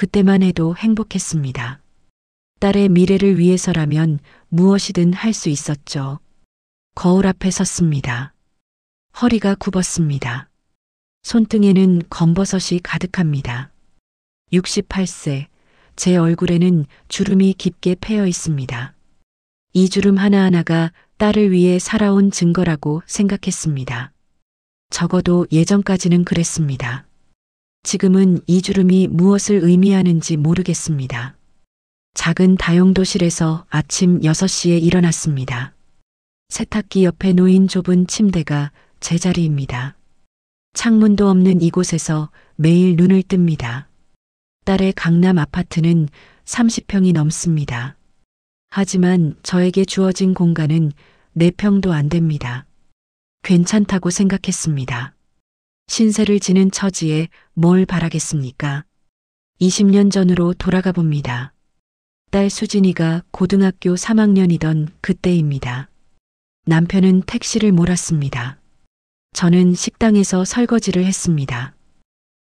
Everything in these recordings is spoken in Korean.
그때만 해도 행복했습니다. 딸의 미래를 위해서라면 무엇이든 할 수 있었죠. 거울 앞에 섰습니다. 허리가 굽었습니다. 손등에는 검버섯이 가득합니다. 68세, 제 얼굴에는 주름이 깊게 패여 있습니다. 이 주름 하나하나가 딸을 위해 살아온 증거라고 생각했습니다. 적어도 예전까지는 그랬습니다. 지금은 이 주름이 무엇을 의미하는지 모르겠습니다. 작은 다용도실에서 아침 6시에 일어났습니다. 세탁기 옆에 놓인 좁은 침대가 제 자리입니다. 창문도 없는 이곳에서 매일 눈을 뜹니다. 딸의 강남 아파트는 30평이 넘습니다. 하지만 저에게 주어진 공간은 4평도 안 됩니다. 괜찮다고 생각했습니다. 신세를 지는 처지에 뭘 바라겠습니까? 20년 전으로 돌아가 봅니다. 딸 수진이가 고등학교 3학년이던 그때입니다. 남편은 택시를 몰았습니다. 저는 식당에서 설거지를 했습니다.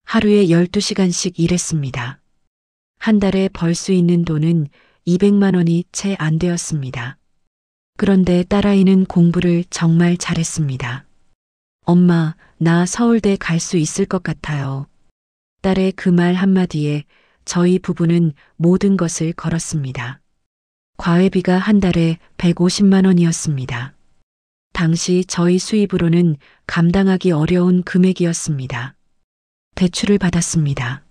하루에 12시간씩 일했습니다. 한 달에 벌 수 있는 돈은 200만 원이 채 안 되었습니다. 그런데 딸아이는 공부를 정말 잘했습니다. 엄마, 나 서울대 갈 수 있을 것 같아요. 딸의 그 말 한마디에 저희 부부는 모든 것을 걸었습니다. 과외비가 한 달에 150만 원이었습니다. 당시 저희 수입으로는 감당하기 어려운 금액이었습니다. 대출을 받았습니다.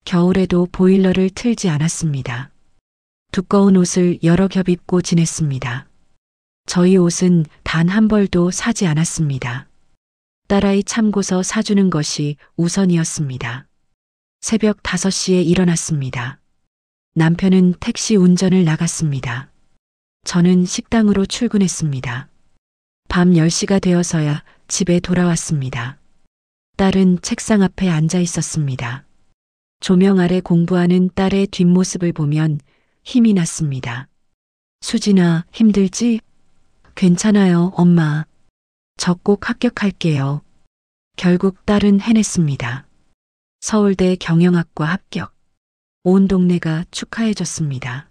겨울에도 보일러를 틀지 않았습니다. 두꺼운 옷을 여러 겹 입고 지냈습니다. 저희 옷은 단 한 벌도 사지 않았습니다. 딸아이 참고서 사주는 것이 우선이었습니다. 새벽 5시에 일어났습니다. 남편은 택시 운전을 나갔습니다. 저는 식당으로 출근했습니다. 밤 10시가 되어서야 집에 돌아왔습니다. 딸은 책상 앞에 앉아 있었습니다. 조명 아래 공부하는 딸의 뒷모습을 보면 힘이 났습니다. 수진아, 힘들지? 괜찮아요, 엄마. 저 꼭 합격할게요. 결국 딸은 해냈습니다. 서울대 경영학과 합격. 온 동네가 축하해줬습니다.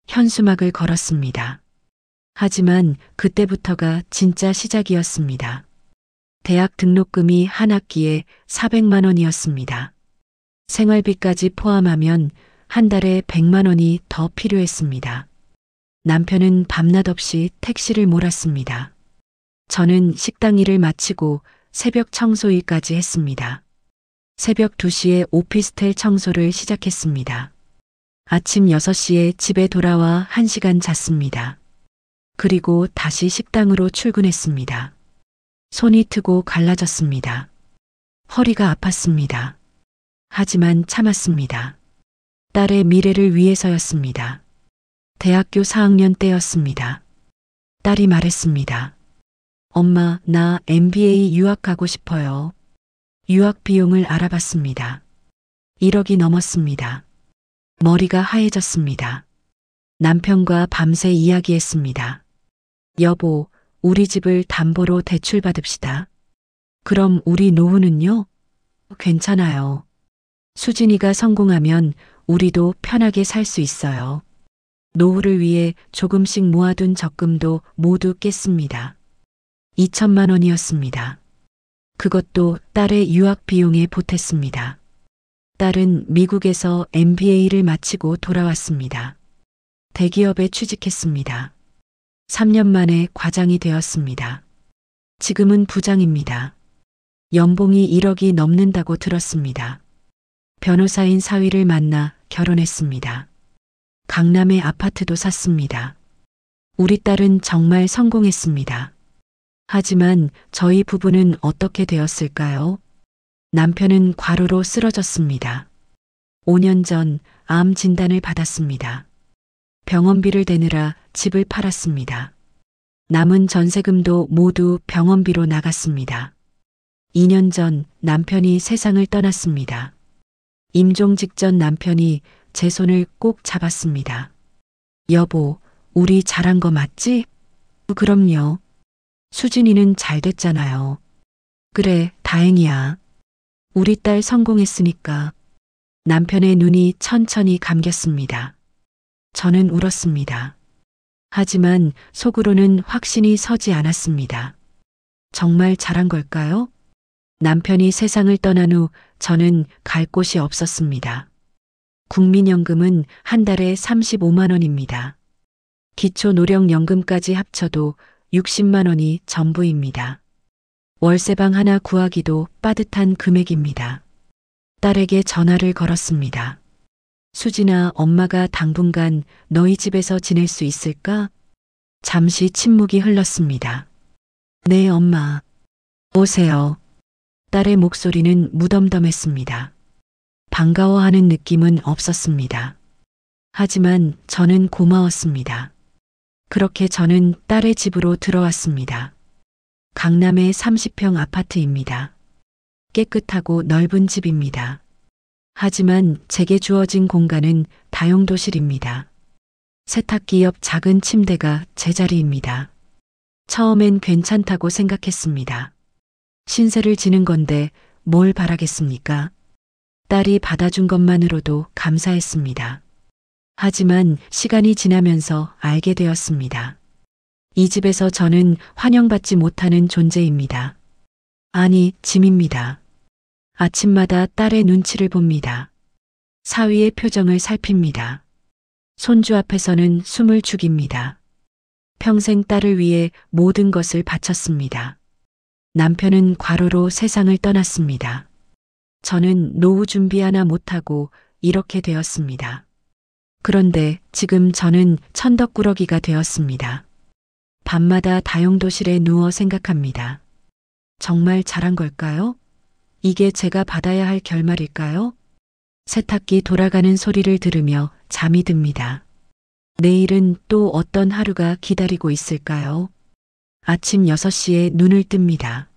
현수막을 걸었습니다. 하지만 그때부터가 진짜 시작이었습니다. 대학 등록금이 한 학기에 400만 원이었습니다. 생활비까지 포함하면 한 달에 100만 원이 더 필요했습니다. 남편은 밤낮 없이 택시를 몰았습니다. 저는 식당 일을 마치고 새벽 청소 일까지 했습니다. 새벽 2시에 오피스텔 청소를 시작했습니다. 아침 6시에 집에 돌아와 1시간 잤습니다. 그리고 다시 식당으로 출근했습니다. 손이 트고 갈라졌습니다. 허리가 아팠습니다. 하지만 참았습니다. 딸의 미래를 위해서였습니다. 대학교 4학년 때였습니다. 딸이 말했습니다. 엄마, 나 MBA 유학 가고 싶어요. 유학 비용을 알아봤습니다. 1억이 넘었습니다. 머리가 하얘졌습니다. 남편과 밤새 이야기했습니다. 여보, 우리 집을 담보로 대출받읍시다. 그럼 우리 노후는요? 괜찮아요. 수진이가 성공하면 우리도 편하게 살 수 있어요. 노후를 위해 조금씩 모아둔 적금도 모두 깼습니다. 2천만 원이었습니다. 그것도 딸의 유학 비용에 보탰습니다. 딸은 미국에서 MBA를 마치고 돌아왔습니다. 대기업에 취직했습니다. 3년 만에 과장이 되었습니다. 지금은 부장입니다. 연봉이 1억이 넘는다고 들었습니다. 변호사인 사위를 만나 결혼했습니다. 강남에 아파트도 샀습니다. 우리 딸은 정말 성공했습니다. 하지만 저희 부부는 어떻게 되었을까요? 남편은 과로로 쓰러졌습니다. 5년 전 암 진단을 받았습니다. 병원비를 대느라 집을 팔았습니다. 남은 전세금도 모두 병원비로 나갔습니다. 2년 전 남편이 세상을 떠났습니다. 임종 직전 남편이 제 손을 꼭 잡았습니다. 여보, 우리 잘한 거 맞지? 그럼요. 수진이는 잘 됐잖아요. 그래, 다행이야. 우리 딸 성공했으니까. 남편의 눈이 천천히 감겼습니다. 저는 울었습니다. 하지만 속으로는 확신이 서지 않았습니다. 정말 잘한 걸까요? 남편이 세상을 떠난 후 저는 갈 곳이 없었습니다. 국민연금은 한 달에 35만 원입니다. 기초노령연금까지 합쳐도 60만 원이 전부입니다. 월세방 하나 구하기도 빠듯한 금액입니다. 딸에게 전화를 걸었습니다. 수진아, 엄마가 당분간 너희 집에서 지낼 수 있을까? 잠시 침묵이 흘렀습니다. 네, 엄마. 오세요. 딸의 목소리는 무덤덤했습니다. 반가워하는 느낌은 없었습니다. 하지만 저는 고마웠습니다. 그렇게 저는 딸의 집으로 들어왔습니다. 강남의 30평 아파트입니다. 깨끗하고 넓은 집입니다. 하지만 제게 주어진 공간은 다용도실입니다. 세탁기 옆 작은 침대가 제 자리입니다. 처음엔 괜찮다고 생각했습니다. 신세를 지는 건데 뭘 바라겠습니까? 딸이 받아준 것만으로도 감사했습니다. 하지만 시간이 지나면서 알게 되었습니다. 이 집에서 저는 환영받지 못하는 존재입니다. 아니, 짐입니다. 아침마다 딸의 눈치를 봅니다. 사위의 표정을 살핍니다. 손주 앞에서는 숨을 죽입니다. 평생 딸을 위해 모든 것을 바쳤습니다. 남편은 과로로 세상을 떠났습니다. 저는 노후 준비 하나 못하고 이렇게 되었습니다. 그런데 지금 저는 천덕꾸러기가 되었습니다. 밤마다 다용도실에 누워 생각합니다. 정말 잘한 걸까요? 이게 제가 받아야 할 결말일까요? 세탁기 돌아가는 소리를 들으며 잠이 듭니다. 내일은 또 어떤 하루가 기다리고 있을까요? 아침 6시에 눈을 뜹니다.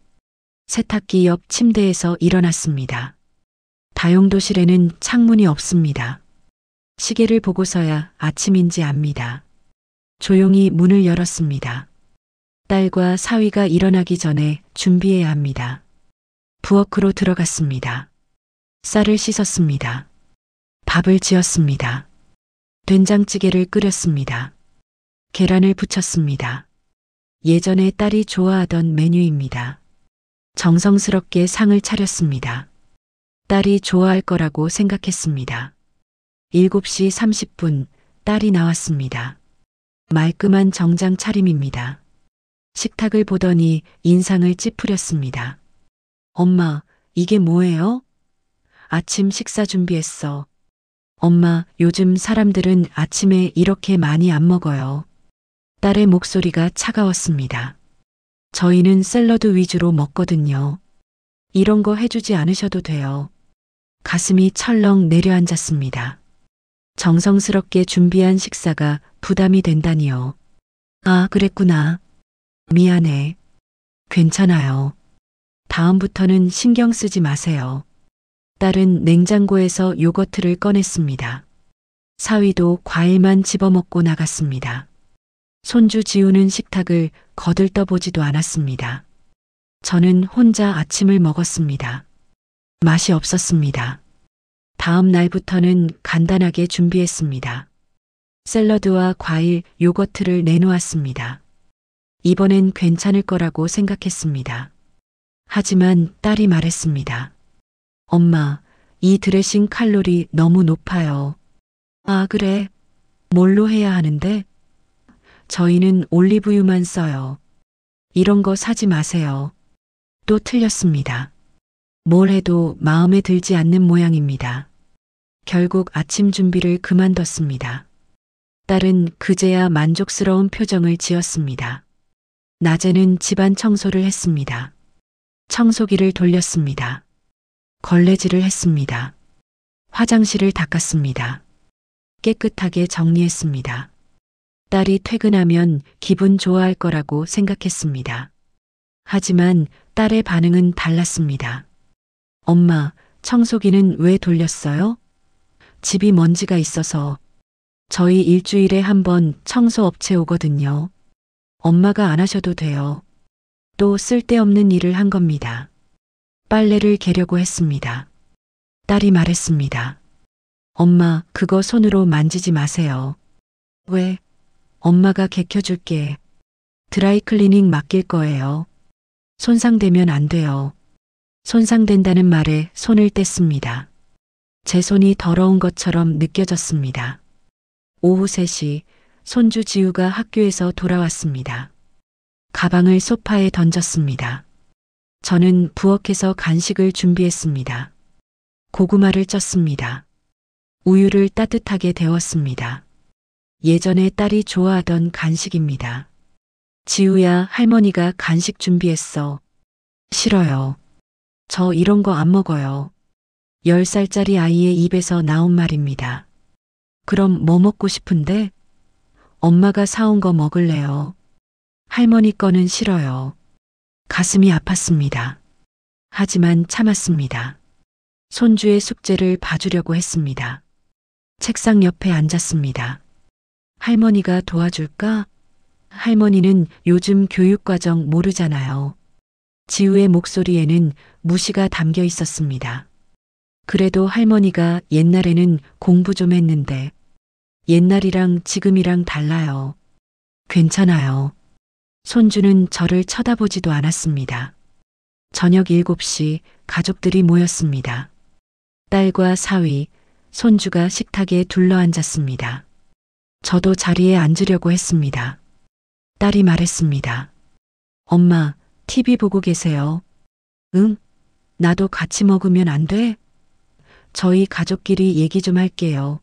세탁기 옆 침대에서 일어났습니다. 다용도실에는 창문이 없습니다. 시계를 보고서야 아침인지 압니다. 조용히 문을 열었습니다. 딸과 사위가 일어나기 전에 준비해야 합니다. 부엌으로 들어갔습니다. 쌀을 씻었습니다. 밥을 지었습니다. 된장찌개를 끓였습니다. 계란을 부쳤습니다. 예전에 딸이 좋아하던 메뉴입니다. 정성스럽게 상을 차렸습니다. 딸이 좋아할 거라고 생각했습니다. 7시 30분 딸이 나왔습니다. 말끔한 정장 차림입니다. 식탁을 보더니 인상을 찌푸렸습니다. 엄마, 이게 뭐예요? 아침 식사 준비했어. 엄마, 요즘 사람들은 아침에 이렇게 많이 안 먹어요. 딸의 목소리가 차가웠습니다. 저희는 샐러드 위주로 먹거든요. 이런 거 해주지 않으셔도 돼요. 가슴이 철렁 내려앉았습니다. 정성스럽게 준비한 식사가 부담이 된다니요. 아, 그랬구나. 미안해. 괜찮아요. 다음부터는 신경 쓰지 마세요. 딸은 냉장고에서 요거트를 꺼냈습니다. 사위도 과일만 집어먹고 나갔습니다. 손주 지우는 식탁을 거들떠보지도 않았습니다. 저는 혼자 아침을 먹었습니다. 맛이 없었습니다. 다음 날부터는 간단하게 준비했습니다. 샐러드와 과일, 요거트를 내놓았습니다. 이번엔 괜찮을 거라고 생각했습니다. 하지만 딸이 말했습니다. 엄마, 이 드레싱 칼로리 너무 높아요. 아, 그래? 뭘로 해야 하는데? 저희는 올리브유만 써요. 이런 거 사지 마세요. 또 틀렸습니다. 뭘 해도 마음에 들지 않는 모양입니다. 결국 아침 준비를 그만뒀습니다. 딸은 그제야 만족스러운 표정을 지었습니다. 낮에는 집안 청소를 했습니다. 청소기를 돌렸습니다. 걸레질을 했습니다. 화장실을 닦았습니다. 깨끗하게 정리했습니다. 딸이 퇴근하면 기분 좋아할 거라고 생각했습니다. 하지만 딸의 반응은 달랐습니다. 엄마, 청소기는 왜 돌렸어요? 집이 먼지가 있어서. 저희 일주일에 한 번 청소업체 오거든요. 엄마가 안 하셔도 돼요. 또 쓸데없는 일을 한 겁니다. 빨래를 개려고 했습니다. 딸이 말했습니다. 엄마, 그거 손으로 만지지 마세요. 왜? 엄마가 개켜줄게. 드라이클리닝 맡길 거예요. 손상되면 안 돼요. 손상된다는 말에 손을 뗐습니다. 제 손이 더러운 것처럼 느껴졌습니다. 오후 3시 손주 지우가 학교에서 돌아왔습니다. 가방을 소파에 던졌습니다. 저는 부엌에서 간식을 준비했습니다. 고구마를 쪘습니다. 우유를 따뜻하게 데웠습니다. 예전에 딸이 좋아하던 간식입니다. 지우야, 할머니가 간식 준비했어. 싫어요. 저 이런 거 안 먹어요. 10살짜리 아이의 입에서 나온 말입니다. 그럼 뭐 먹고 싶은데? 엄마가 사온 거 먹을래요. 할머니 거는 싫어요. 가슴이 아팠습니다. 하지만 참았습니다. 손주의 숙제를 봐주려고 했습니다. 책상 옆에 앉았습니다. 할머니가 도와줄까? 할머니는 요즘 교육과정 모르잖아요. 지우의 목소리에는 무시가 담겨 있었습니다. 그래도 할머니가 옛날에는 공부 좀 했는데 옛날이랑 지금이랑 달라요. 괜찮아요. 손주는 저를 쳐다보지도 않았습니다. 저녁 7시 가족들이 모였습니다. 딸과 사위, 손주가 식탁에 둘러앉았습니다. 저도 자리에 앉으려고 했습니다. 딸이 말했습니다. 엄마, TV 보고 계세요. 응? 나도 같이 먹으면 안 돼? 저희 가족끼리 얘기 좀 할게요.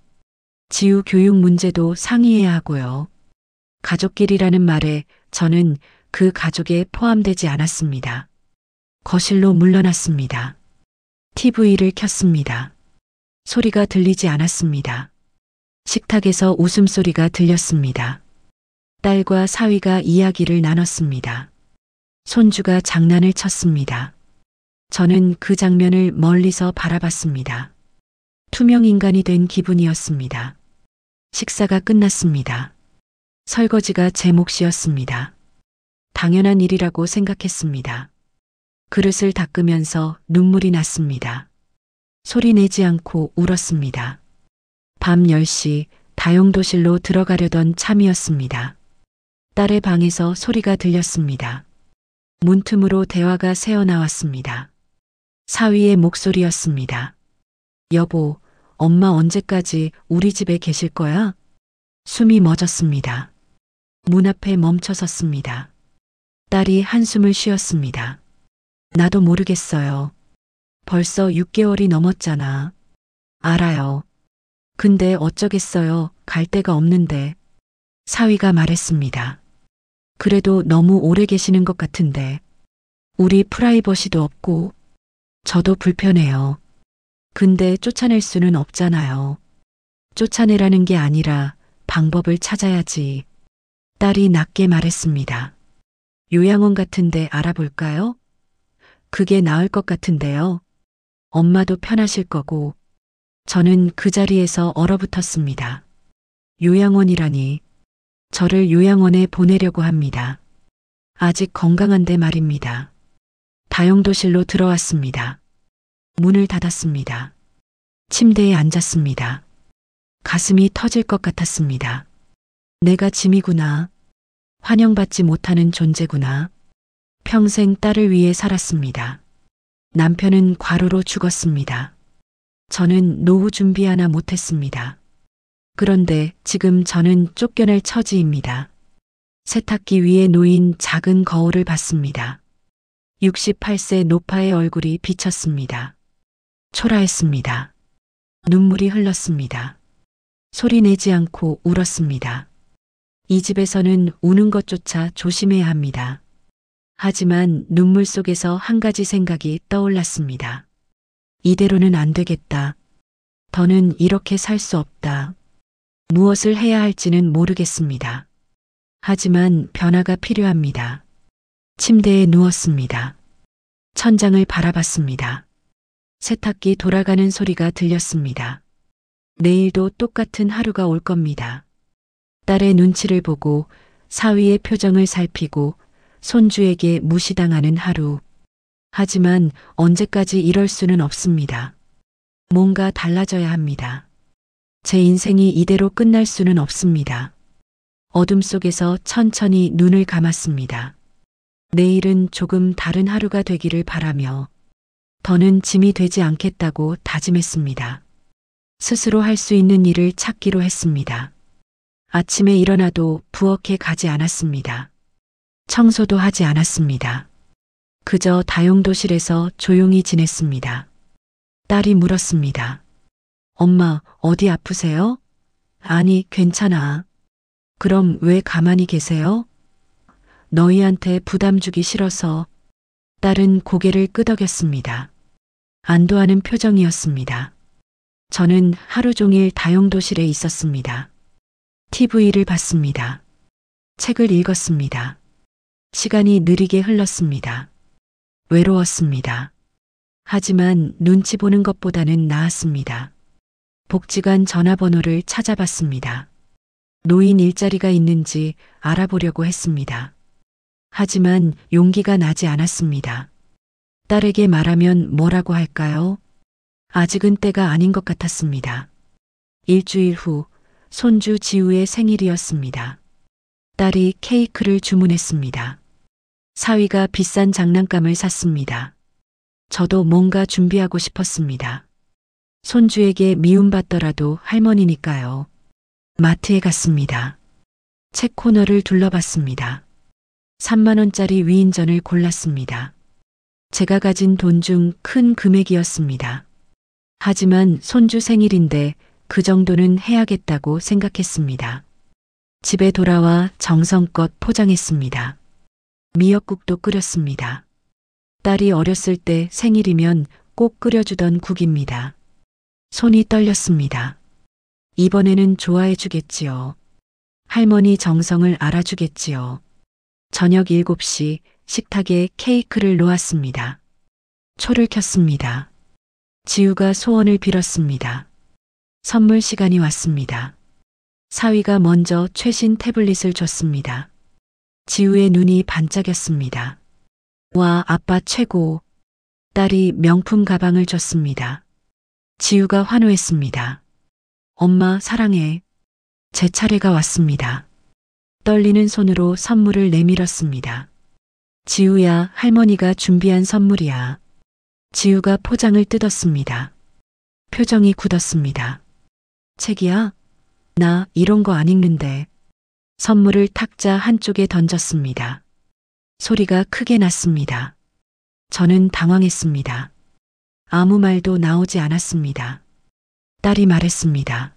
지우 교육 문제도 상의해야 하고요. 가족끼리라는 말에 저는 그 가족에 포함되지 않았습니다. 거실로 물러났습니다. TV를 켰습니다. 소리가 들리지 않았습니다. 식탁에서 웃음소리가 들렸습니다. 딸과 사위가 이야기를 나눴습니다. 손주가 장난을 쳤습니다. 저는 그 장면을 멀리서 바라봤습니다. 투명 인간이 된 기분이었습니다. 식사가 끝났습니다. 설거지가 제 몫이었습니다. 당연한 일이라고 생각했습니다. 그릇을 닦으면서 눈물이 났습니다. 소리 내지 않고 울었습니다. 밤 10시 다용도실로 들어가려던 참이었습니다. 딸의 방에서 소리가 들렸습니다. 문틈으로 대화가 새어나왔습니다. 사위의 목소리였습니다. 여보, 엄마 언제까지 우리 집에 계실 거야? 숨이 멎었습니다. 문 앞에 멈춰 섰습니다. 딸이 한숨을 쉬었습니다. 나도 모르겠어요. 벌써 6개월이 넘었잖아. 알아요. 근데 어쩌겠어요. 갈 데가 없는데. 사위가 말했습니다. 그래도 너무 오래 계시는 것 같은데. 우리 프라이버시도 없고. 저도 불편해요. 근데 쫓아낼 수는 없잖아요. 쫓아내라는 게 아니라 방법을 찾아야지. 딸이 낮게 말했습니다. 요양원 같은데 알아볼까요? 그게 나을 것 같은데요. 엄마도 편하실 거고. 저는 그 자리에서 얼어붙었습니다. 요양원이라니. 저를 요양원에 보내려고 합니다. 아직 건강한데 말입니다. 다용도실로 들어왔습니다. 문을 닫았습니다. 침대에 앉았습니다. 가슴이 터질 것 같았습니다. 내가 짐이구나. 환영받지 못하는 존재구나. 평생 딸을 위해 살았습니다. 남편은 과로로 죽었습니다. 저는 노후 준비 하나 못했습니다. 그런데 지금 저는 쫓겨날 처지입니다. 세탁기 위에 놓인 작은 거울을 봤습니다. 68세 노파의 얼굴이 비쳤습니다. 초라했습니다. 눈물이 흘렀습니다. 소리 내지 않고 울었습니다. 이 집에서는 우는 것조차 조심해야 합니다. 하지만 눈물 속에서 한 가지 생각이 떠올랐습니다. 이대로는 안 되겠다. 더는 이렇게 살 수 없다. 무엇을 해야 할지는 모르겠습니다. 하지만 변화가 필요합니다. 침대에 누웠습니다. 천장을 바라봤습니다. 세탁기 돌아가는 소리가 들렸습니다. 내일도 똑같은 하루가 올 겁니다. 딸의 눈치를 보고 사위의 표정을 살피고 손주에게 무시당하는 하루. 하지만 언제까지 이럴 수는 없습니다. 뭔가 달라져야 합니다. 제 인생이 이대로 끝날 수는 없습니다. 어둠 속에서 천천히 눈을 감았습니다. 내일은 조금 다른 하루가 되기를 바라며 더는 짐이 되지 않겠다고 다짐했습니다. 스스로 할 수 있는 일을 찾기로 했습니다. 아침에 일어나도 부엌에 가지 않았습니다. 청소도 하지 않았습니다. 그저 다용도실에서 조용히 지냈습니다. 딸이 물었습니다. 엄마, 어디 아프세요? 아니, 괜찮아. 그럼 왜 가만히 계세요? 너희한테 부담 주기 싫어서. 딸은 고개를 끄덕였습니다. 안도하는 표정이었습니다. 저는 하루 종일 다용도실에 있었습니다. TV를 봤습니다. 책을 읽었습니다. 시간이 느리게 흘렀습니다. 외로웠습니다. 하지만 눈치 보는 것보다는 나았습니다. 복지관 전화번호를 찾아봤습니다. 노인 일자리가 있는지 알아보려고 했습니다. 하지만 용기가 나지 않았습니다. 딸에게 말하면 뭐라고 할까요? 아직은 때가 아닌 것 같았습니다. 일주일 후 손주 지우의 생일이었습니다. 딸이 케이크를 주문했습니다. 사위가 비싼 장난감을 샀습니다. 저도 뭔가 준비하고 싶었습니다. 손주에게 미움받더라도 할머니니까요. 마트에 갔습니다. 책 코너를 둘러봤습니다. 3만 원짜리 위인전을 골랐습니다. 제가 가진 돈 중 큰 금액이었습니다. 하지만 손주 생일인데 그 정도는 해야겠다고 생각했습니다. 집에 돌아와 정성껏 포장했습니다. 미역국도 끓였습니다. 딸이 어렸을 때 생일이면 꼭 끓여주던 국입니다. 손이 떨렸습니다. 이번에는 좋아해 주겠지요. 할머니 정성을 알아주겠지요. 저녁 7시 식탁에 케이크를 놓았습니다. 초를 켰습니다. 지우가 소원을 빌었습니다. 선물 시간이 왔습니다. 사위가 먼저 최신 태블릿을 줬습니다. 지우의 눈이 반짝였습니다. 와, 아빠 최고. 딸이 명품 가방을 줬습니다. 지우가 환호했습니다. 엄마 사랑해. 제 차례가 왔습니다. 떨리는 손으로 선물을 내밀었습니다. 지우야, 할머니가 준비한 선물이야. 지우가 포장을 뜯었습니다. 표정이 굳었습니다. 책이야? 나 이런 거 안 읽는데. 선물을 탁자 한쪽에 던졌습니다. 소리가 크게 났습니다. 저는 당황했습니다. 아무 말도 나오지 않았습니다. 딸이 말했습니다.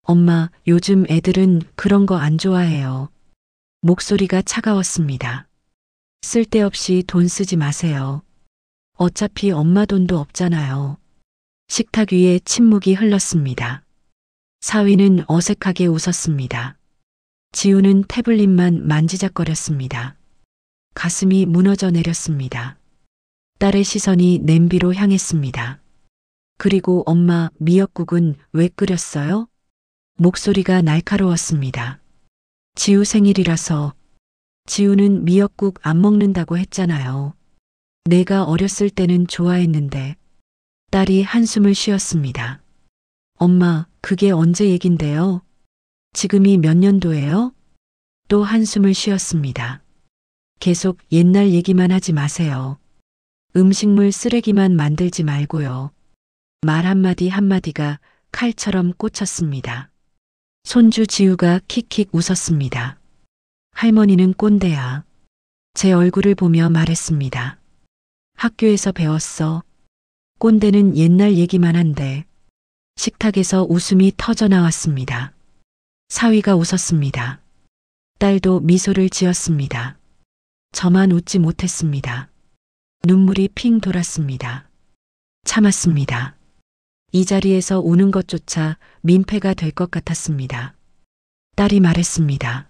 엄마, 요즘 애들은 그런 거 안 좋아해요. 목소리가 차가웠습니다. 쓸데없이 돈 쓰지 마세요. 어차피 엄마 돈도 없잖아요. 식탁 위에 침묵이 흘렀습니다. 사위는 어색하게 웃었습니다. 지우는 태블릿만 만지작거렸습니다. 가슴이 무너져 내렸습니다. 딸의 시선이 냄비로 향했습니다. 그리고 엄마, 미역국은 왜 끓였어요? 목소리가 날카로웠습니다. 지우 생일이라서. 지우는 미역국 안 먹는다고 했잖아요. 내가 어렸을 때는 좋아했는데. 딸이 한숨을 쉬었습니다. 엄마, 그게 언제 얘긴데요? 지금이 몇 년도예요? 또 한숨을 쉬었습니다. 계속 옛날 얘기만 하지 마세요. 음식물 쓰레기만 만들지 말고요. 말 한마디 한마디가 칼처럼 꽂혔습니다. 손주 지우가 킥킥 웃었습니다. 할머니는 꼰대야. 제 얼굴을 보며 말했습니다. 학교에서 배웠어. 꼰대는 옛날 얘기만 한데. 식탁에서 웃음이 터져 나왔습니다. 사위가 웃었습니다. 딸도 미소를 지었습니다. 저만 웃지 못했습니다. 눈물이 핑 돌았습니다. 참았습니다. 이 자리에서 우는 것조차 민폐가 될 것 같았습니다. 딸이 말했습니다.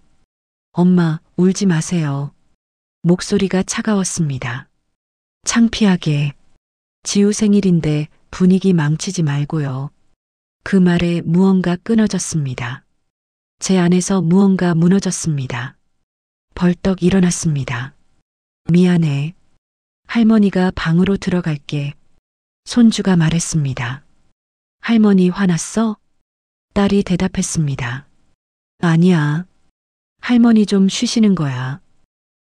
엄마, 울지 마세요. 목소리가 차가웠습니다. 창피하게. 지우 생일인데 분위기 망치지 말고요. 그 말에 무언가 끊어졌습니다. 제 안에서 무언가 무너졌습니다. 벌떡 일어났습니다. 미안해. 할머니가 방으로 들어갈게. 손주가 말했습니다. 할머니 화났어? 딸이 대답했습니다. 아니야. 할머니 좀 쉬시는 거야.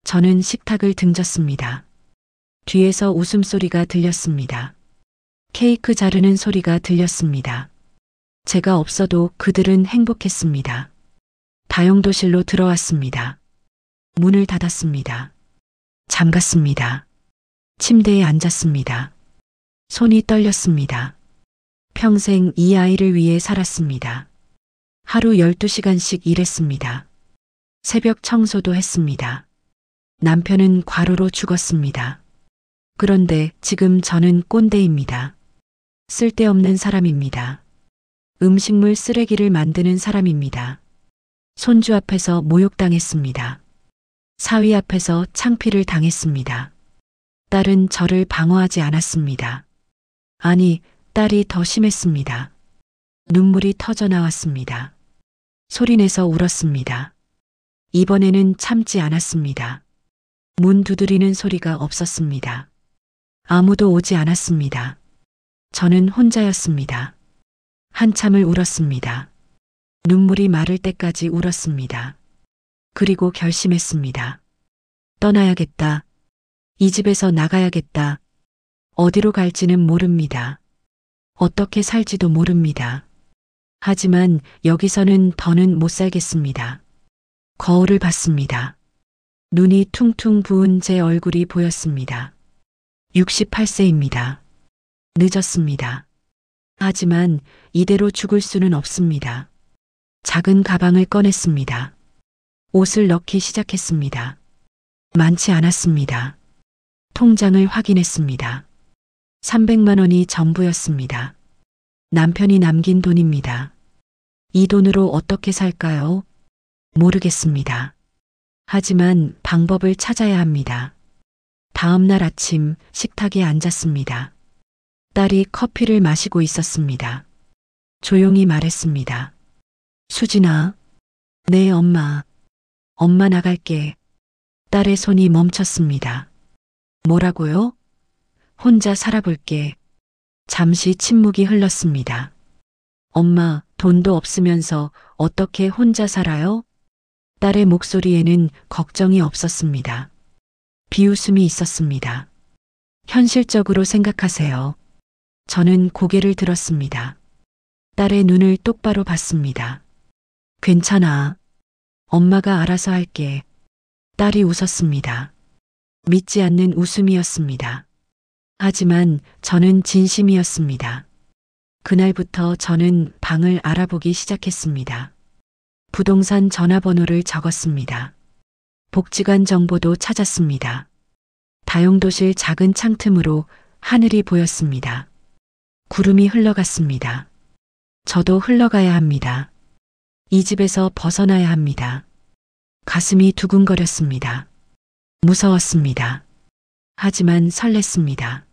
저는 식탁을 등졌습니다. 뒤에서 웃음소리가 들렸습니다. 케이크 자르는 소리가 들렸습니다. 제가 없어도 그들은 행복했습니다. 다용도실로 들어왔습니다. 문을 닫았습니다. 잠갔습니다. 침대에 앉았습니다. 손이 떨렸습니다. 평생 이 아이를 위해 살았습니다. 하루 12시간씩 일했습니다. 새벽 청소도 했습니다. 남편은 과로로 죽었습니다. 그런데 지금 저는 꼰대입니다. 쓸데없는 사람입니다. 음식물 쓰레기를 만드는 사람입니다. 손주 앞에서 모욕당했습니다. 사위 앞에서 창피를 당했습니다. 딸은 저를 방어하지 않았습니다. 아니, 딸이 더 심했습니다. 눈물이 터져 나왔습니다. 소리내서 울었습니다. 이번에는 참지 않았습니다. 문 두드리는 소리가 없었습니다. 아무도 오지 않았습니다. 저는 혼자였습니다. 한참을 울었습니다. 눈물이 마를 때까지 울었습니다. 그리고 결심했습니다. 떠나야겠다. 이 집에서 나가야겠다. 어디로 갈지는 모릅니다. 어떻게 살지도 모릅니다. 하지만 여기서는 더는 못 살겠습니다. 거울을 봤습니다. 눈이 퉁퉁 부은 제 얼굴이 보였습니다. 68세입니다. 늦었습니다. 하지만 이대로 죽을 수는 없습니다. 작은 가방을 꺼냈습니다. 옷을 넣기 시작했습니다. 많지 않았습니다. 통장을 확인했습니다. 300만 원이 전부였습니다. 남편이 남긴 돈입니다. 이 돈으로 어떻게 살까요? 모르겠습니다. 하지만 방법을 찾아야 합니다. 다음 날 아침 식탁에 앉았습니다. 딸이 커피를 마시고 있었습니다. 조용히 말했습니다. 수진아. 네, 엄마. 엄마 나갈게. 딸의 손이 멈췄습니다. 뭐라고요? 혼자 살아볼게. 잠시 침묵이 흘렀습니다. 엄마, 돈도 없으면서 어떻게 혼자 살아요? 딸의 목소리에는 걱정이 없었습니다. 비웃음이 있었습니다. 현실적으로 생각하세요. 저는 고개를 들었습니다. 딸의 눈을 똑바로 봤습니다. 괜찮아. 엄마가 알아서 할게. 딸이 웃었습니다. 믿지 않는 웃음이었습니다. 하지만 저는 진심이었습니다. 그날부터 저는 방을 알아보기 시작했습니다. 부동산 전화번호를 적었습니다. 복지관 정보도 찾았습니다. 다용도실 작은 창틈으로 하늘이 보였습니다. 구름이 흘러갔습니다. 저도 흘러가야 합니다. 이 집에서 벗어나야 합니다. 가슴이 두근거렸습니다. 무서웠습니다. 하지만 설렜습니다.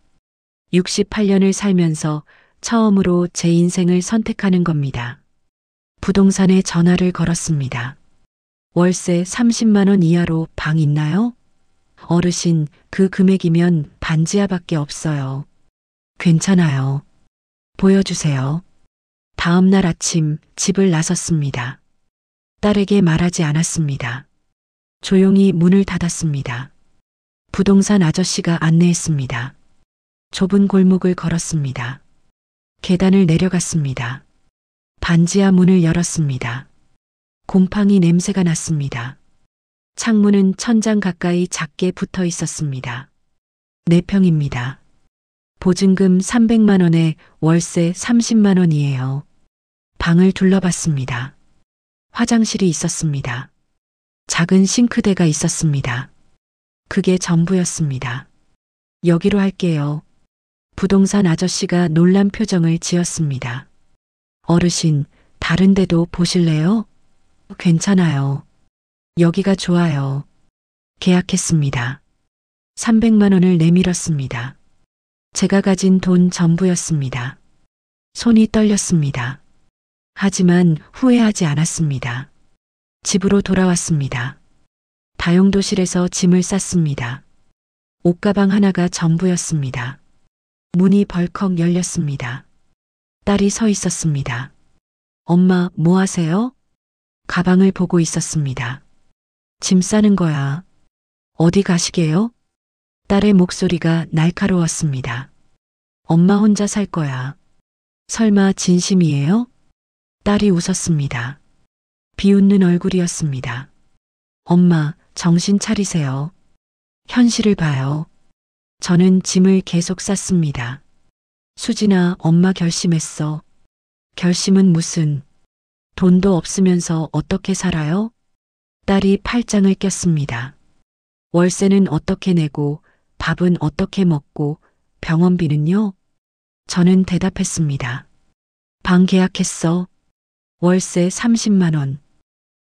68년을 살면서 처음으로 제 인생을 선택하는 겁니다. 부동산에 전화를 걸었습니다. 월세 30만 원 이하로 방 있나요? 어르신, 그 금액이면 반지하밖에 없어요. 괜찮아요. 보여주세요. 다음 날 아침 집을 나섰습니다. 딸에게 말하지 않았습니다. 조용히 문을 닫았습니다. 부동산 아저씨가 안내했습니다. 좁은 골목을 걸었습니다. 계단을 내려갔습니다. 반지하 문을 열었습니다. 곰팡이 냄새가 났습니다. 창문은 천장 가까이 작게 붙어 있었습니다. 4평입니다. 보증금 300만 원에 월세 30만 원이에요. 방을 둘러봤습니다. 화장실이 있었습니다. 작은 싱크대가 있었습니다. 그게 전부였습니다. 여기로 할게요. 부동산 아저씨가 놀란 표정을 지었습니다. 어르신, 다른 데도 보실래요? 괜찮아요. 여기가 좋아요. 계약했습니다. 300만 원을 내밀었습니다. 제가 가진 돈 전부였습니다. 손이 떨렸습니다. 하지만 후회하지 않았습니다. 집으로 돌아왔습니다. 다용도실에서 짐을 쌌습니다. 옷가방 하나가 전부였습니다. 문이 벌컥 열렸습니다. 딸이 서 있었습니다. 엄마, 뭐 하세요? 가방을 보고 있었습니다. 짐 싸는 거야. 어디 가시게요? 딸의 목소리가 날카로웠습니다. 엄마 혼자 살 거야. 설마 진심이에요? 딸이 웃었습니다. 비웃는 얼굴이었습니다. 엄마, 정신 차리세요. 현실을 봐요. 저는 짐을 계속 쌌습니다. 수진아, 엄마 결심했어. 결심은 무슨? 돈도 없으면서 어떻게 살아요? 딸이 팔짱을 꼈습니다. 월세는 어떻게 내고, 밥은 어떻게 먹고, 병원비는요? 저는 대답했습니다. 방 계약했어. 월세 30만 원.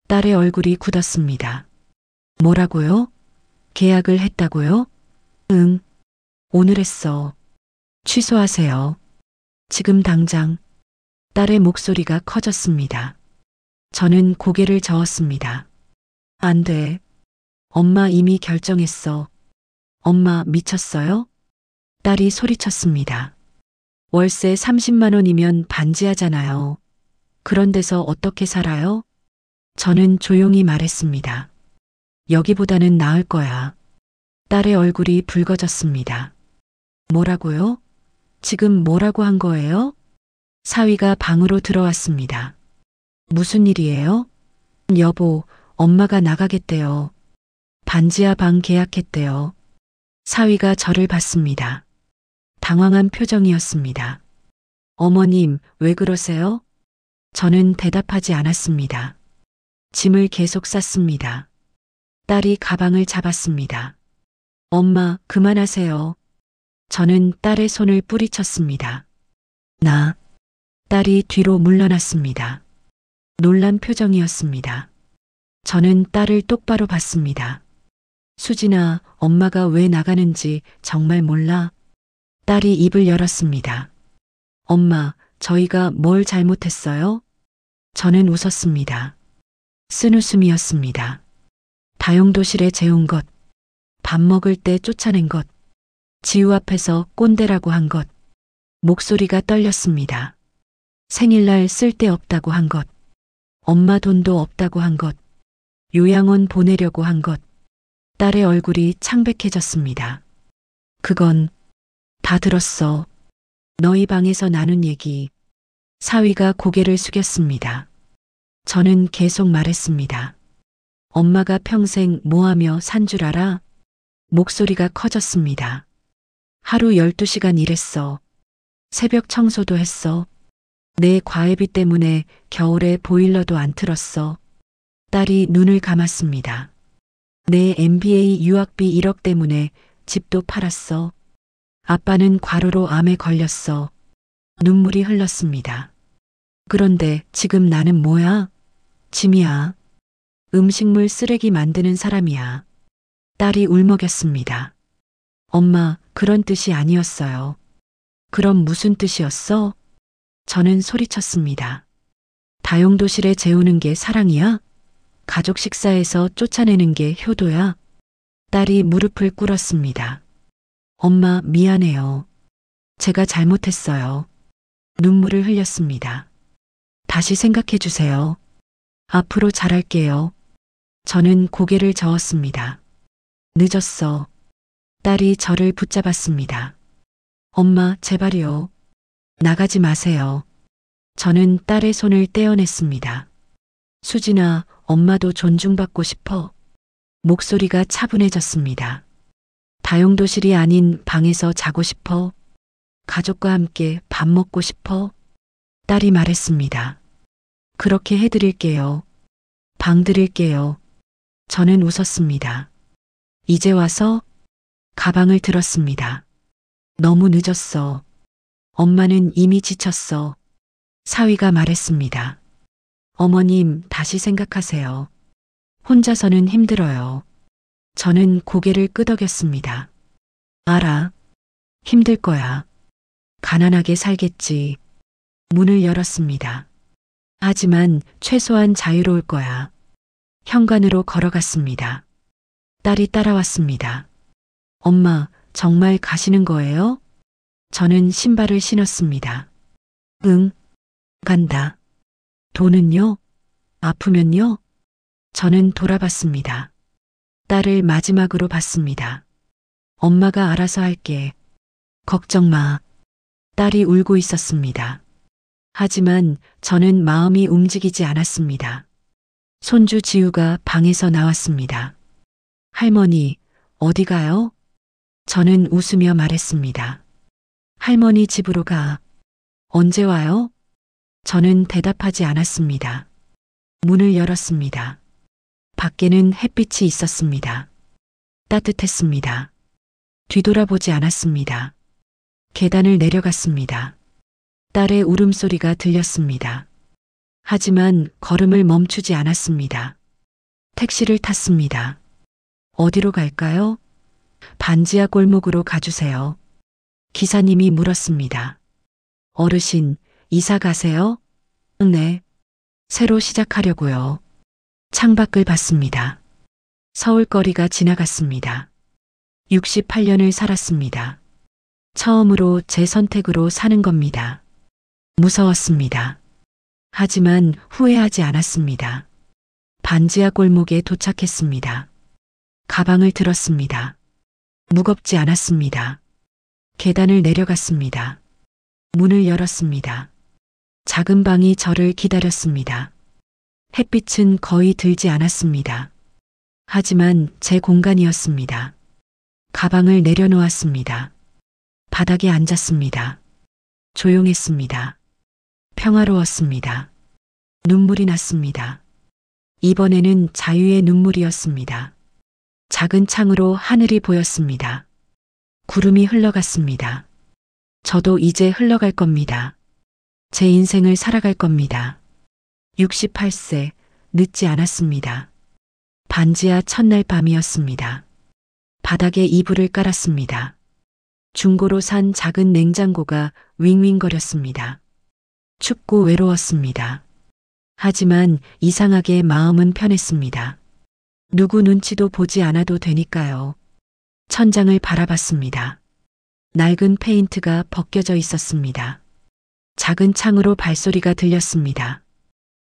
딸의 얼굴이 굳었습니다. 뭐라고요? 계약을 했다고요? 응. 오늘 했어. 취소하세요. 지금 당장. 딸의 목소리가 커졌습니다. 저는 고개를 저었습니다. 안 돼. 엄마 이미 결정했어. 엄마 미쳤어요? 딸이 소리쳤습니다. 월세 30만 원이면 반지하잖아요. 그런 데서 어떻게 살아요? 저는 조용히 말했습니다. 여기보다는 나을 거야. 딸의 얼굴이 붉어졌습니다. 뭐라고요? 지금 뭐라고 한 거예요? 사위가 방으로 들어왔습니다. 무슨 일이에요? 여보, 엄마가 나가겠대요. 반지하 방 계약했대요. 사위가 저를 봤습니다. 당황한 표정이었습니다. 어머님, 왜 그러세요? 저는 대답하지 않았습니다. 짐을 계속 쌌습니다. 딸이 가방을 잡았습니다. 엄마, 그만하세요. 저는 딸의 손을 뿌리쳤습니다. 딸이 뒤로 물러났습니다. 놀란 표정이었습니다. 저는 딸을 똑바로 봤습니다. 수진아, 엄마가 왜 나가는지 정말 몰라? 딸이 입을 열었습니다. 엄마, 저희가 뭘 잘못했어요? 저는 웃었습니다. 쓴웃음이었습니다. 다용도실에 재운 것, 밥 먹을 때 쫓아낸 것, 지우 앞에서 꼰대라고 한 것, 목소리가 떨렸습니다. 생일날 쓸데없다고 한 것, 엄마 돈도 없다고 한 것, 요양원 보내려고 한 것, 딸의 얼굴이 창백해졌습니다. 그건 다 들었어. 너희 방에서 나눈 얘기. 사위가 고개를 숙였습니다. 저는 계속 말했습니다. 엄마가 평생 뭐하며 산 줄 알아? 목소리가 커졌습니다. 하루 12시간 일했어. 새벽 청소도 했어. 내 과외비 때문에 겨울에 보일러도 안 틀었어. 딸이 눈을 감았습니다. 내 MBA 유학비 1억 때문에 집도 팔았어. 아빠는 과로로 암에 걸렸어. 눈물이 흘렀습니다. 그런데 지금 나는 뭐야? 짐이야. 음식물 쓰레기 만드는 사람이야. 딸이 울먹였습니다. 엄마, 그런 뜻이 아니었어요. 그럼 무슨 뜻이었어? 저는 소리쳤습니다. 다용도실에 재우는 게 사랑이야? 가족 식사에서 쫓아내는 게 효도야? 딸이 무릎을 꿇었습니다. 엄마, 미안해요. 제가 잘못했어요. 눈물을 흘렸습니다. 다시 생각해 주세요. 앞으로 잘할게요. 저는 고개를 저었습니다. 늦었어. 딸이 저를 붙잡았습니다. 엄마, 제발요. 나가지 마세요. 저는 딸의 손을 떼어냈습니다. 수진아, 엄마도 존중받고 싶어. 목소리가 차분해졌습니다. 다용도실이 아닌 방에서 자고 싶어. 가족과 함께 밥 먹고 싶어. 딸이 말했습니다. 그렇게 해드릴게요. 방 드릴게요. 저는 웃었습니다. 이제 와서? 가방을 들었습니다. 너무 늦었어. 엄마는 이미 지쳤어. 사위가 말했습니다. 어머님, 다시 생각하세요. 혼자서는 힘들어요. 저는 고개를 끄덕였습니다. 알아. 힘들 거야. 가난하게 살겠지. 문을 열었습니다. 하지만 최소한 자유로울 거야. 현관으로 걸어갔습니다. 딸이 따라왔습니다. 엄마, 정말 가시는 거예요? 저는 신발을 신었습니다. 응, 간다. 돈은요? 아프면요? 저는 돌아봤습니다. 딸을 마지막으로 봤습니다. 엄마가 알아서 할게. 걱정 마. 딸이 울고 있었습니다. 하지만 저는 마음이 움직이지 않았습니다. 손주 지우가 방에서 나왔습니다. 할머니, 어디 가요? 저는 웃으며 말했습니다. 할머니 집으로 가. 언제 와요? 저는 대답하지 않았습니다. 문을 열었습니다. 밖에는 햇빛이 있었습니다. 따뜻했습니다. 뒤돌아보지 않았습니다. 계단을 내려갔습니다. 딸의 울음소리가 들렸습니다. 하지만 걸음을 멈추지 않았습니다. 택시를 탔습니다. 어디로 갈까요? 반지하 골목으로 가주세요. 기사님이 물었습니다. 어르신, 이사 가세요? 네. 새로 시작하려고요. 창밖을 봤습니다. 서울거리가 지나갔습니다. 68년을 살았습니다. 처음으로 제 선택으로 사는 겁니다. 무서웠습니다. 하지만 후회하지 않았습니다. 반지하 골목에 도착했습니다. 가방을 들었습니다. 무겁지 않았습니다. 계단을 내려갔습니다. 문을 열었습니다. 작은 방이 저를 기다렸습니다. 햇빛은 거의 들지 않았습니다. 하지만 제 공간이었습니다. 가방을 내려놓았습니다. 바닥에 앉았습니다. 조용했습니다. 평화로웠습니다. 눈물이 났습니다. 이번에는 자유의 눈물이었습니다. 작은 창으로 하늘이 보였습니다. 구름이 흘러갔습니다. 저도 이제 흘러갈 겁니다. 제 인생을 살아갈 겁니다. 68세, 늦지 않았습니다. 반지하 첫날 밤이었습니다. 바닥에 이불을 깔았습니다. 중고로 산 작은 냉장고가 윙윙거렸습니다. 춥고 외로웠습니다. 하지만 이상하게 마음은 편했습니다. 누구 눈치도 보지 않아도 되니까요. 천장을 바라봤습니다. 낡은 페인트가 벗겨져 있었습니다. 작은 창으로 발소리가 들렸습니다.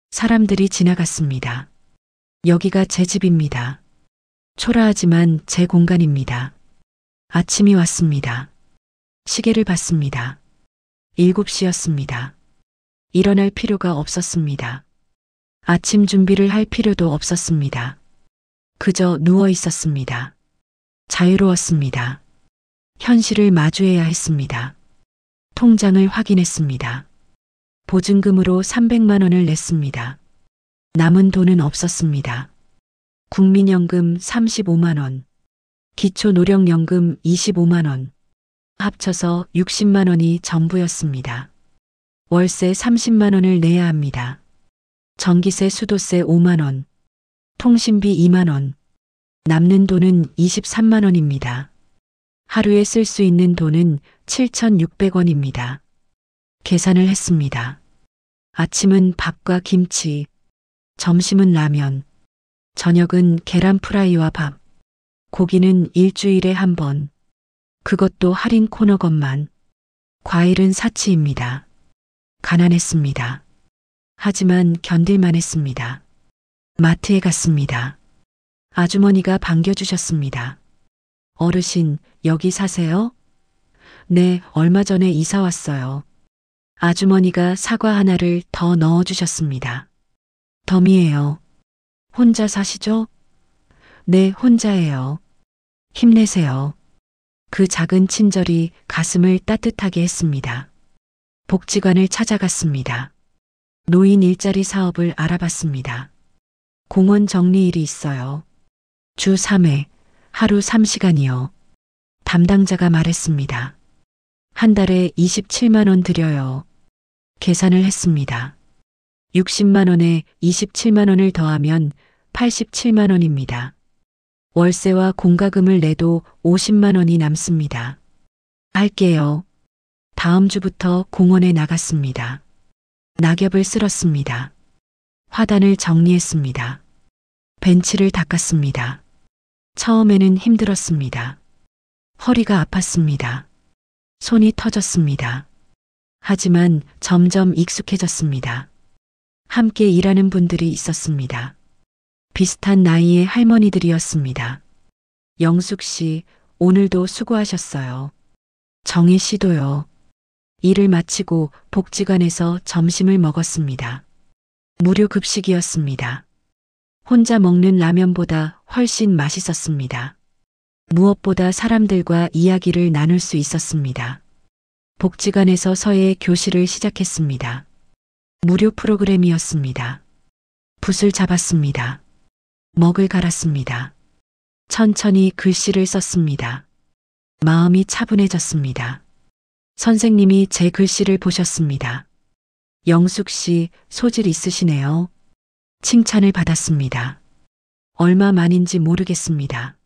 사람들이 지나갔습니다. 여기가 제 집입니다. 초라하지만 제 공간입니다. 아침이 왔습니다. 시계를 봤습니다. 7시였습니다. 일어날 필요가 없었습니다. 아침 준비를 할 필요도 없었습니다. 그저 누워 있었습니다. 자유로웠습니다. 현실을 마주해야 했습니다. 통장을 확인했습니다. 보증금으로 300만 원을 냈습니다. 남은 돈은 없었습니다. 국민연금 35만 원, 기초노령연금 25만 원, 합쳐서 60만 원이 전부였습니다. 월세 30만 원을 내야 합니다. 전기세 수도세 5만 원, 통신비 2만 원, 남는 돈은 23만 원입니다. 하루에 쓸 수 있는 돈은 7,600원입니다. 계산을 했습니다. 아침은 밥과 김치, 점심은 라면, 저녁은 계란 프라이와 밥, 고기는 일주일에 한 번, 그것도 할인 코너 것만, 과일은 사치입니다. 가난했습니다. 하지만 견딜만 했습니다. 마트에 갔습니다. 아주머니가 반겨주셨습니다. 어르신, 여기 사세요? 네, 얼마 전에 이사 왔어요. 아주머니가 사과 하나를 더 넣어주셨습니다. 덤이에요. 혼자 사시죠? 네, 혼자예요. 힘내세요. 그 작은 친절이 가슴을 따뜻하게 했습니다. 복지관을 찾아갔습니다. 노인 일자리 사업을 알아봤습니다. 공원 정리일이 있어요. 주 3회, 하루 3시간이요. 담당자가 말했습니다. 한 달에 27만 원 드려요. 계산을 했습니다. 60만 원에 27만 원을 더하면 87만 원입니다. 월세와 공과금을 내도 50만 원이 남습니다. 할게요. 다음 주부터 공원에 나갔습니다. 낙엽을 쓸었습니다. 화단을 정리했습니다. 벤치를 닦았습니다. 처음에는 힘들었습니다. 허리가 아팠습니다. 손이 터졌습니다. 하지만 점점 익숙해졌습니다. 함께 일하는 분들이 있었습니다. 비슷한 나이의 할머니들이었습니다. 영숙 씨, 오늘도 수고하셨어요. 정희 씨도요. 일을 마치고 복지관에서 점심을 먹었습니다. 무료 급식이었습니다. 혼자 먹는 라면보다 훨씬 맛있었습니다. 무엇보다 사람들과 이야기를 나눌 수 있었습니다. 복지관에서 서예 교실을 시작했습니다. 무료 프로그램이었습니다. 붓을 잡았습니다. 먹을 갈았습니다. 천천히 글씨를 썼습니다. 마음이 차분해졌습니다. 선생님이 제 글씨를 보셨습니다. 영숙 씨, 소질 있으시네요. 칭찬을 받았습니다. 얼마만인지 모르겠습니다.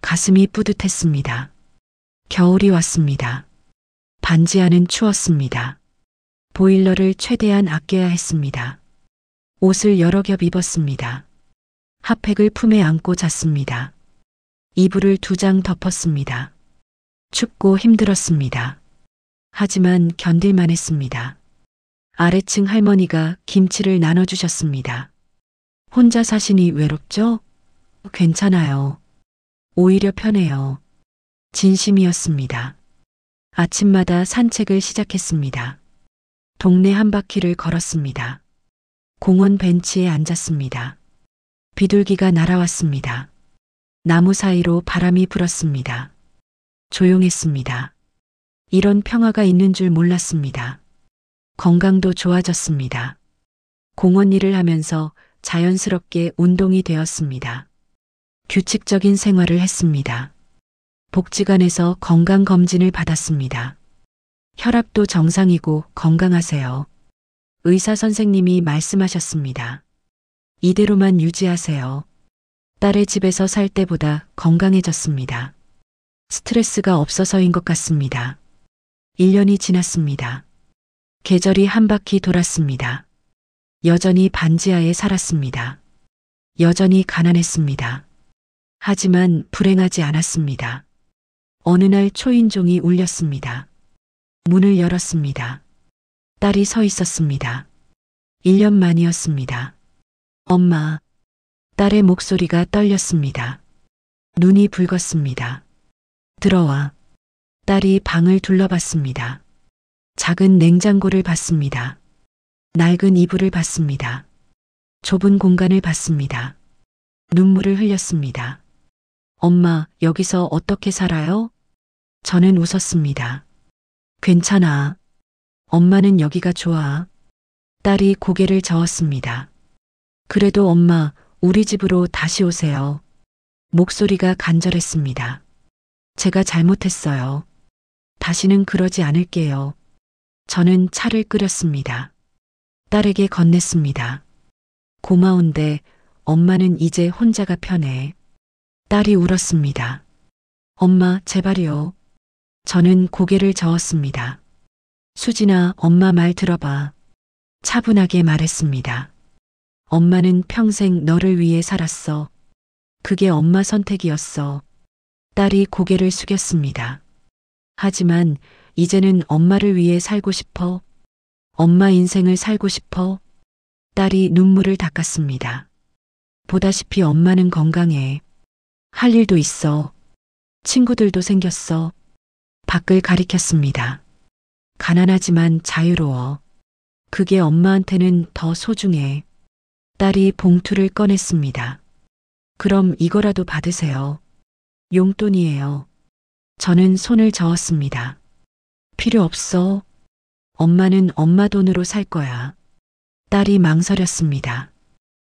가슴이 뿌듯했습니다. 겨울이 왔습니다. 반지 안은 추웠습니다. 보일러를 최대한 아껴야 했습니다. 옷을 여러 겹 입었습니다. 핫팩을 품에 안고 잤습니다. 이불을 2장 덮었습니다. 춥고 힘들었습니다. 하지만 견딜만 했습니다. 아래층 할머니가 김치를 나눠주셨습니다. 혼자 사시니 외롭죠? 괜찮아요. 오히려 편해요. 진심이었습니다. 아침마다 산책을 시작했습니다. 동네 한 바퀴를 걸었습니다. 공원 벤치에 앉았습니다. 비둘기가 날아왔습니다. 나무 사이로 바람이 불었습니다. 조용했습니다. 이런 평화가 있는 줄 몰랐습니다. 건강도 좋아졌습니다. 공원 일을 하면서 자연스럽게 운동이 되었습니다. 규칙적인 생활을 했습니다. 복지관에서 건강검진을 받았습니다. 혈압도 정상이고 건강하세요. 의사 선생님이 말씀하셨습니다. 이대로만 유지하세요. 딸의 집에서 살 때보다 건강해졌습니다. 스트레스가 없어서인 것 같습니다. 1년이 지났습니다. 계절이 한 바퀴 돌았습니다. 여전히 반지하에 살았습니다. 여전히 가난했습니다. 하지만 불행하지 않았습니다. 어느 날 초인종이 울렸습니다. 문을 열었습니다. 딸이 서 있었습니다. 1년 만이었습니다. 엄마. 딸의 목소리가 떨렸습니다. 눈이 붉었습니다. 들어와. 딸이 방을 둘러봤습니다. 작은 냉장고를 봤습니다. 낡은 이불을 봤습니다. 좁은 공간을 봤습니다. 눈물을 흘렸습니다. 엄마, 여기서 어떻게 살아요? 저는 웃었습니다. 괜찮아. 엄마는 여기가 좋아. 딸이 고개를 저었습니다. 그래도 엄마, 우리 집으로 다시 오세요. 목소리가 간절했습니다. 제가 잘못했어요. 다시는 그러지 않을게요. 저는 차를 끓였습니다. 딸에게 건넸습니다. 고마운데 엄마는 이제 혼자가 편해. 딸이 울었습니다. 엄마, 제발요. 저는 고개를 저었습니다. 수진아, 엄마 말 들어봐. 차분하게 말했습니다. 엄마는 평생 너를 위해 살았어. 그게 엄마 선택이었어. 딸이 고개를 숙였습니다. 하지만 이제는 엄마를 위해 살고 싶어. 엄마 인생을 살고 싶어. 딸이 눈물을 닦았습니다. 보다시피 엄마는 건강해. 할 일도 있어. 친구들도 생겼어. 밖을 가리켰습니다. 가난하지만 자유로워. 그게 엄마한테는 더 소중해. 딸이 봉투를 꺼냈습니다. 그럼 이거라도 받으세요. 용돈이에요. 저는 손을 저었습니다. 필요 없어. 엄마는 엄마 돈으로 살 거야. 딸이 망설였습니다.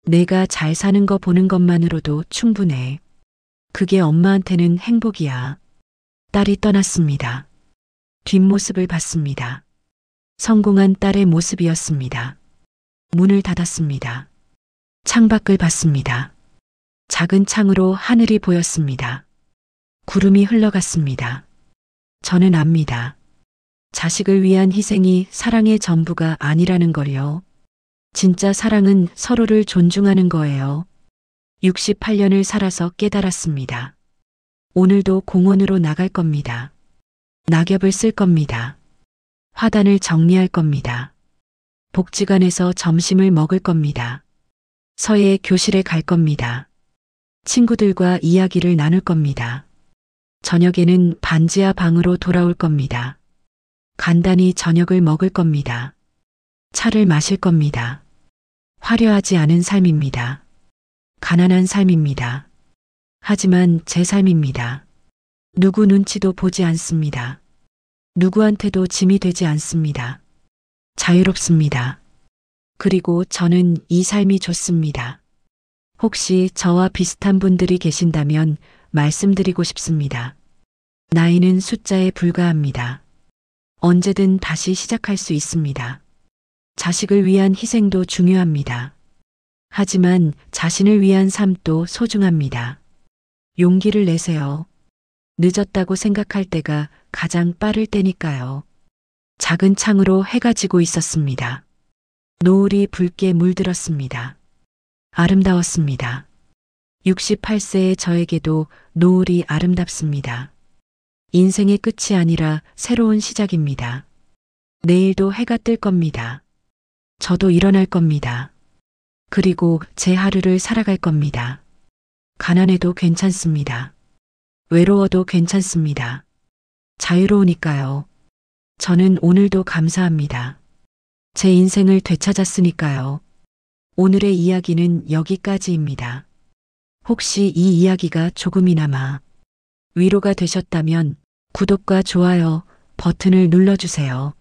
내가 잘 사는 거 보는 것만으로도 충분해. 그게 엄마한테는 행복이야. 딸이 떠났습니다. 뒷모습을 봤습니다. 성공한 딸의 모습이었습니다. 문을 닫았습니다. 창밖을 봤습니다. 작은 창으로 하늘이 보였습니다. 구름이 흘러갔습니다. 저는 압니다. 자식을 위한 희생이 사랑의 전부가 아니라는 걸요. 진짜 사랑은 서로를 존중하는 거예요. 68년을 살아서 깨달았습니다. 오늘도 공원으로 나갈 겁니다. 낙엽을 쓸 겁니다. 화단을 정리할 겁니다. 복지관에서 점심을 먹을 겁니다. 서예 교실에 갈 겁니다. 친구들과 이야기를 나눌 겁니다. 저녁에는 반지하 방으로 돌아올 겁니다. 간단히 저녁을 먹을 겁니다. 차를 마실 겁니다. 화려하지 않은 삶입니다. 가난한 삶입니다. 하지만 제 삶입니다. 누구 눈치도 보지 않습니다. 누구한테도 짐이 되지 않습니다. 자유롭습니다. 그리고 저는 이 삶이 좋습니다. 혹시 저와 비슷한 분들이 계신다면 말씀드리고 싶습니다. 나이는 숫자에 불과합니다. 언제든 다시 시작할 수 있습니다. 자식을 위한 희생도 중요합니다. 하지만 자신을 위한 삶도 소중합니다. 용기를 내세요. 늦었다고 생각할 때가 가장 빠를 때니까요. 작은 창으로 해가 지고 있었습니다. 노을이 붉게 물들었습니다. 아름다웠습니다. 68세의 저에게도 노을이 아름답습니다. 인생의 끝이 아니라 새로운 시작입니다. 내일도 해가 뜰 겁니다. 저도 일어날 겁니다. 그리고 제 하루를 살아갈 겁니다. 가난해도 괜찮습니다. 외로워도 괜찮습니다. 자유로우니까요. 저는 오늘도 감사합니다. 제 인생을 되찾았으니까요. 오늘의 이야기는 여기까지입니다. 혹시 이 이야기가 조금이나마 위로가 되셨다면 구독과 좋아요 버튼을 눌러주세요.